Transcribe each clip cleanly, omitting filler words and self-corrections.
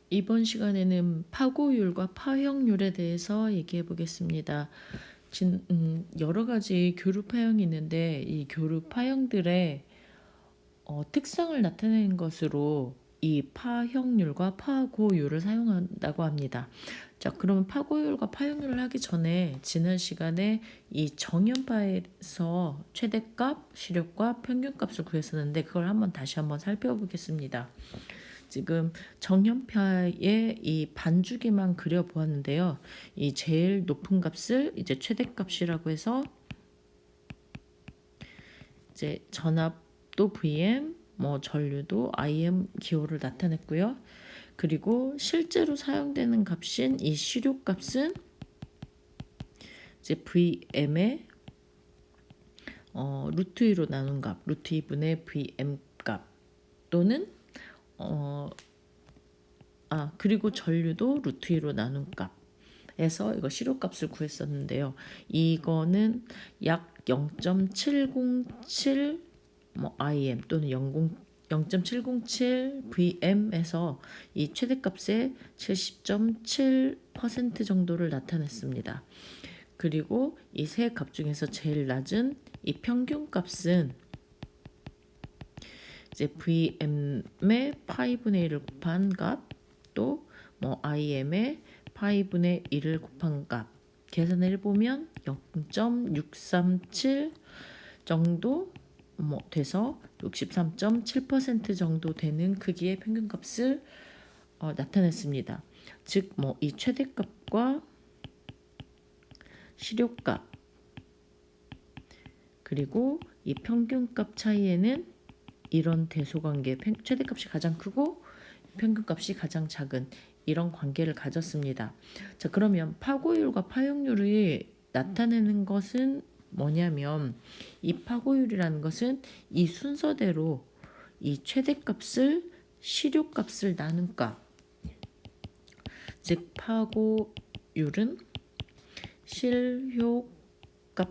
이번 시간에는 파고율과 파형률에 대해서 얘기해 보겠습니다. 여러 가지 교류 파형이 있는데 이 교류 파형들의 특성을 나타내는 것으로 이 파형률과 파고율을 사용한다고 합니다. 자, 그러면 파고율과 파형률을 하기 전에 지난 시간에 이 정연파에서 최대값, 시력값, 평균값을 구했었는데 그걸 다시 한번 살펴보겠습니다. 지금 정연파의 이 반주기만 그려보았는데요. 이 제일 높은 값을 이제 최대값이라고 해서 이제 전압도 Vm, 전류도 IM 기호를 나타냈고요. 그리고 실제로 사용되는 값인 이 시료값은 이제 Vm의 루트 2로 나눈 값, 루트 2분의 Vm 값 또는 그리고 전류도 루트 2로 나눈 값에서 이거 시료값을 구했었는데요. 이거는 약 0.707 IM 또는 0.707 VM에서 이 최대값의 70.7% 정도를 나타냈습니다. 그리고 이 세 값 중에서 제일 낮은 이 평균값은 이제 VM의 파이분의 1을 곱한 값, 또 IM의 파이분의 1을 곱한 값 계산을 해보면 0.637 정도 돼서 63.7% 정도 되는 크기의 평균값을 나타냈습니다. 즉 이 최대값과 시료값 그리고 이 평균값 차이에는 이런 대소관계, 최대값이 가장 크고 평균값이 가장 작은 이런 관계를 가졌습니다. 자, 그러면 파고율과 파형률이 나타내는 것은 뭐냐면 이 파고율이라는 것은 이 순서대로 이 최대값을 시료값을 나눈 값, 즉 파고율은 실효값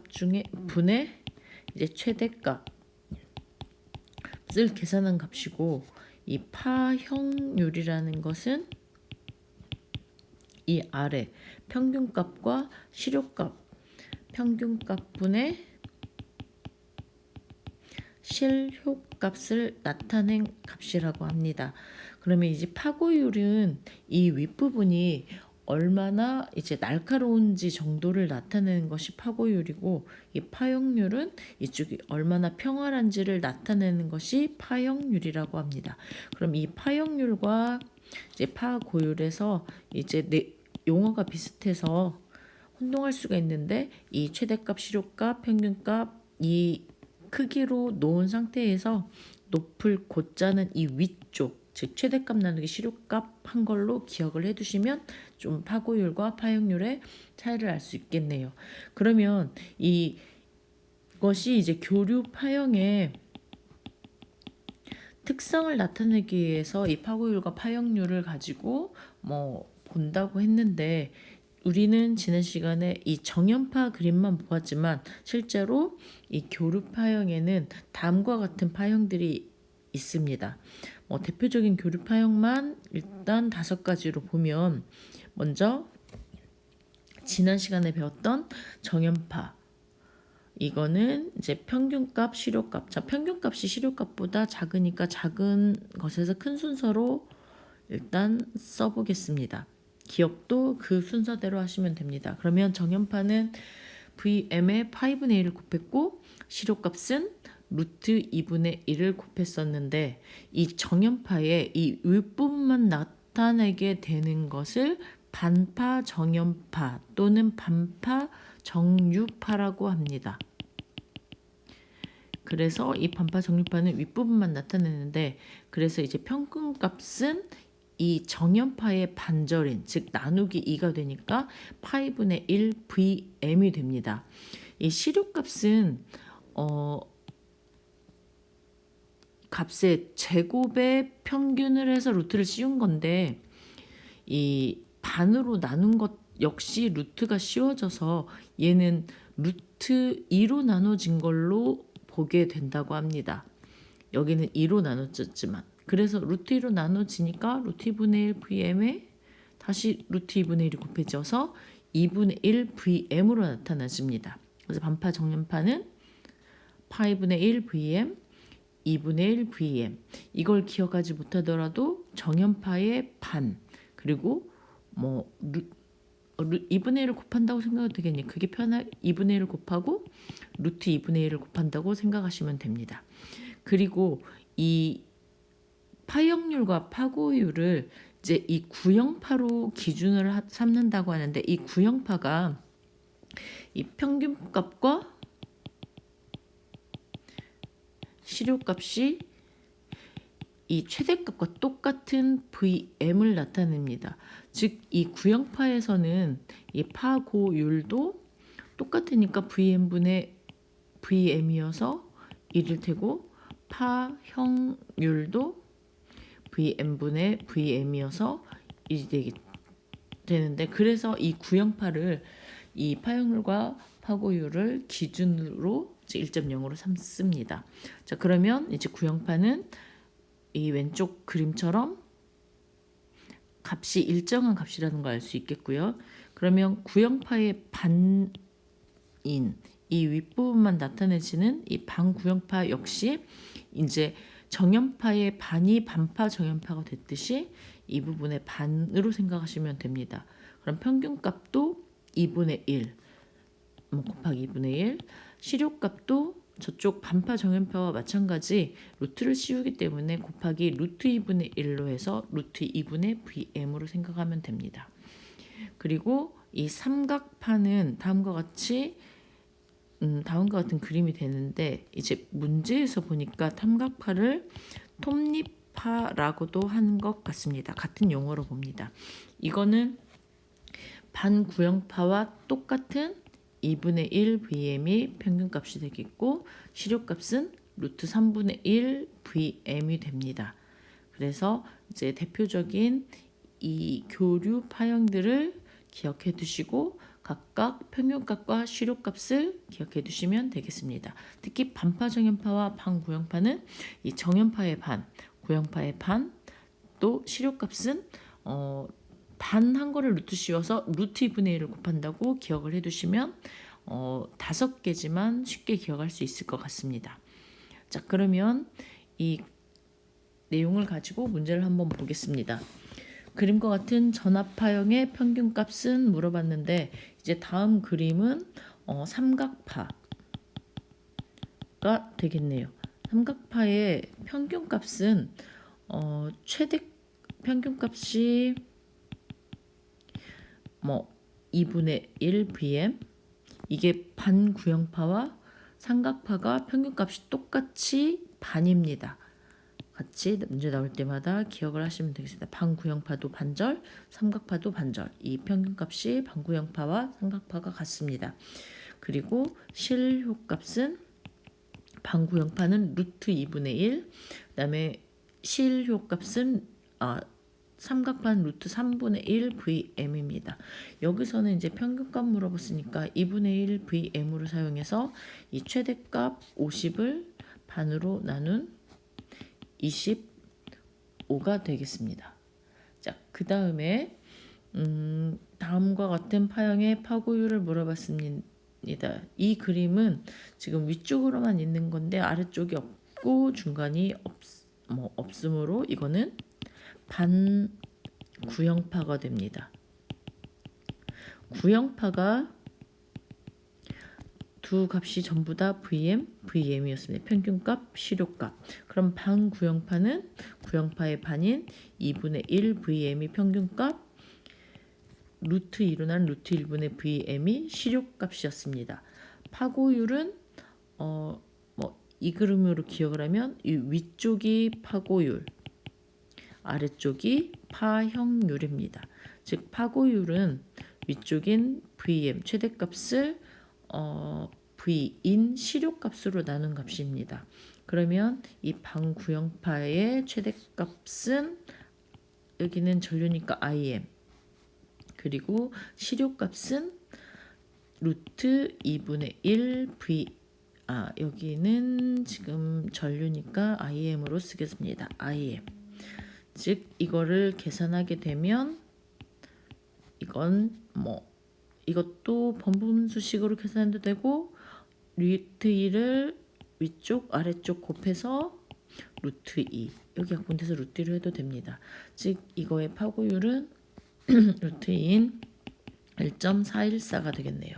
중에 분의 이제 최대값 을 계산한 값이고, 이 파형률이라는 것은 이 아래 평균값과 시료값, 평균값분의 실효값을 나타낸 값이라고 합니다. 그러면 이제 파고율은 이 윗부분이 얼마나 이제 날카로운지 정도를 나타내는 것이 파고율이고, 이 파형률은 이쪽이 얼마나 평활한지를 나타내는 것이 파형률이라고 합니다. 그럼 이 파형률과 이제 파고율에서 이제 용어가 비슷해서 혼동할 수가 있는데, 이 최대값, 시료값, 평균값 이 크기로 놓은 상태에서 높을 고자는 이 위쪽, 즉 최대값 나누기 시료값 한 걸로 기억을 해두시면 좀 파고율과 파형률의 차이를 알 수 있겠네요. 그러면 이것이 이제 교류 파형의 특성을 나타내기 위해서 이 파고율과 파형률을 가지고 본다고 했는데, 우리는 지난 시간에 이 정연파 그림만 보았지만 실제로 이 교류 파형에는 다음과 같은 파형들이 있습니다. 대표적인 교류 파형만 일단 5가지로 보면, 먼저 지난 시간에 배웠던 정연파, 이거는 이제 평균값, 시료값. 자, 평균값이 시료값보다 작으니까 작은 것에서 큰 순서로 일단 써보겠습니다. 기억도 그 순서대로 하시면 됩니다. 그러면 정연파는 Vm의 파이분의 1을 곱했고, 시료값은 루트 2분의 1을 곱했었는데, 이 정연파의 이 윗부분만 나타내게 되는 것을 반파 정연파 또는 반파 정유파라고 합니다. 그래서 이 반파 정유파는 윗부분만 나타내는데, 그래서 이제 평균값은 이 정연파의 반절인, 즉 나누기 2가 되니까 파이분의 1 Vm이 됩니다. 이 시료값은 값의 제곱의 평균을 해서 루트를 씌운 건데, 이 반으로 나눈 것 역시 루트가 씌워져서 얘는 루트 2로 나눠진 걸로 보게 된다고 합니다. 여기는 2로 나눠졌지만, 그래서 루트 2로 나눠지니까 루트 2분의 1 VM에 다시 루트 2분의 1이 곱해져서 2분의 1 VM으로 나타나집니다. 그래서 반파 정연파는 파이분의 1 VM, 2분의 1 VM. 이걸 기억하지 못하더라도 정연파의 반, 그리고 뭐 2분의 1을 곱한다고 생각해도 되겠니? 그게 편하 2분의 1을 곱하고 루트 2분의 1을 곱한다고 생각하시면 됩니다. 그리고 이 파역률과 파고율을 이제 이 구형파로 기준을 삼는다고 하는데, 이 구형파가 이 평균값과 실효값이 이 최대값과 똑같은 VM을 나타냅니다. 즉, 이 구형파에서는 이 파고율도 똑같으니까 VM분의 VM이어서 1일 테고, 파형률도 VM분의 VM이어서 1이 되는데, 그래서 이 구형파를 이 파형률과 파고율을 기준으로 1.0으로 삼습니다. 자, 그러면 이제 구형파는 이 왼쪽 그림처럼 값이 일정한 값이라는 걸 알 수 있겠고요. 그러면 구형파의 반인 이 윗부분만 나타내지는 이 반구형파 역시 이제 정연파의 반이 반파 정연파가 됐듯이 이 부분의 반으로 생각하시면 됩니다. 그럼 평균값도 2분의 1 곱하기 2분의 1, 실효값도 저쪽 반파 정연파와 마찬가지 루트를 씌우기 때문에 곱하기 루트 2분의 1로 해서 루트 2분의 VM으로 생각하면 됩니다. 그리고 이 삼각파는 다음과 같은 그림이 되는데, 이제 문제에서 보니까 삼각파를 톱니파라고도 하는 것 같습니다. 같은 용어로 봅니다. 이거는 반구형파와 똑같은 2분의 1 VM이 평균값이 되겠고, 실효값은 루트 3분의 1 VM이 됩니다. 그래서 이제 대표적인 이 교류 파형들을 기억해 두시고 각각 평균값과 실효값을 기억해 두시면 되겠습니다. 특히 반파 정연파와 반구형파는 이 정연파의 반, 구형파의 반, 또 실효값은 반 한 거를 루트 씌워서 루트 2분의 1을 곱한다고 기억을 해두시면 5개지만 쉽게 기억할 수 있을 것 같습니다. 자, 그러면 이 내용을 가지고 문제를 한번 보겠습니다. 그림과 같은 전압파형의 평균값은 물어봤는데, 이제 다음 그림은 삼각파가 되겠네요. 삼각파의 평균값은 최대 평균값이 2분의 1 VM, 이게 반구형파와 삼각파가 평균값이 똑같이 반입니다. 같이 문제 나올 때마다 기억을 하시면 되겠습니다. 반구형파도 반절, 삼각파도 반절. 이 평균값이 반구형파와 삼각파가 같습니다. 그리고 실효값은 반구형파는 루트 2분의 1, 그다음에 실효값은 삼각판 루트 3분의 1 VM입니다. 여기서는 이제 평균값 물어봤으니까 2분의 1 VM으로 사용해서 이 최대값 50을 반으로 나눈 25가 되겠습니다. 자, 그 다음에 다음과 같은 파형의 파고율을 물어봤습니다. 이 그림은 지금 위쪽으로만 있는 건데 아래쪽이 없고 중간이 없으므로 이거는 반구형파가 됩니다. 구형파가 두 값이 전부 다 VM이었습니다. 평균값, 실효값. 그럼 반구형파는 구형파의 반인 2분의 1 VM이 평균값, 루트 2로 난 루트 1분의 VM이 실효값이었습니다. 파고율은 이 그림으로 기억을 하면 이 위쪽이 파고율, 아래쪽이 파형률입니다. 즉 파고율은 위쪽인 VM 최대값을 V인 실효값으로 나눈 값입니다. 그러면 이 반구형파의 최대값은 여기는 전류니까 IM, 그리고 실효값은 루트 2분의 1 V, 여기는 지금 전류니까 IM으로 쓰겠습니다. IM. 즉 이거를 계산하게 되면 이건 이것도 번분수식으로 계산해도 되고 루트 2를 위쪽 아래쪽 곱해서 루트 2 여기 약분돼서 루트 1을 해도 됩니다. 즉 이거의 파고율은 루트 2인 1.414가 되겠네요.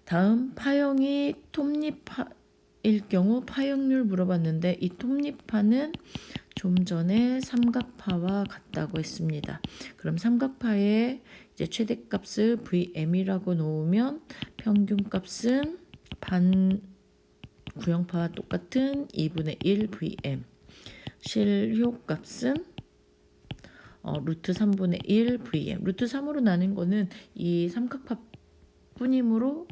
다음 파형이 톱니파일 경우 파형률 물어봤는데 이 톱니파는 좀 전에 삼각파와 같다고 했습니다. 그럼 삼각파의 이제 최대값을 VM이라고 놓으면 평균값은 반 구형파와 똑같은 2분의 1 VM. 실효값은 루트 3분의 1 VM. 루트 3으로 나눈 거는 이 삼각파 뿐이므로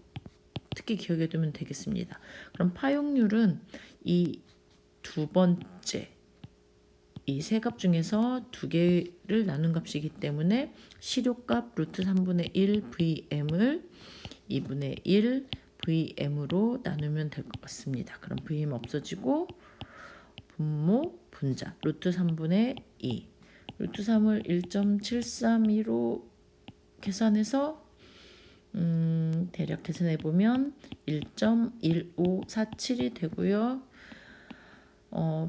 특히 기억해 두면 되겠습니다. 그럼 파형률은 이 두 번째 이 세 값 중에서 두 개를 나눈 값이기 때문에 실효값 루트 3분의 1 VM을 2분의 1 VM으로 나누면 될 것 같습니다. 그럼 VM 없어지고 분모 분자 루트 3분의 2 루트 3을 1.732로 계산해서 대략 계산해 보면 1.1547이 되고요.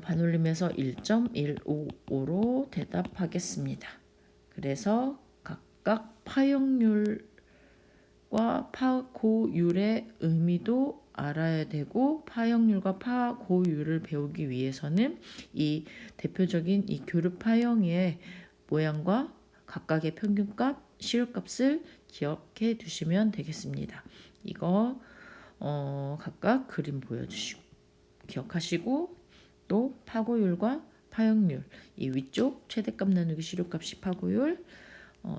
반올림해서 1.155로 대답하겠습니다. 그래서 각각 파형률과 파고율의 의미도 알아야 되고 파형률과 파고율을 배우기 위해서는 이 대표적인 이 교류 파형의 모양과 각각의 평균값, 실효값을 기억해 두시면 되겠습니다. 이거 각각 그림 보여주시고 기억하시고 또 파고율과 파형률 이 위쪽 최대값 나누기 실효값이 파고율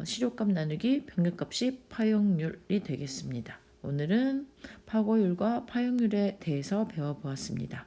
실효값 나누기 평균값이 파형률이 되겠습니다. 오늘은 파고율과 파형률에 대해서 배워보았습니다.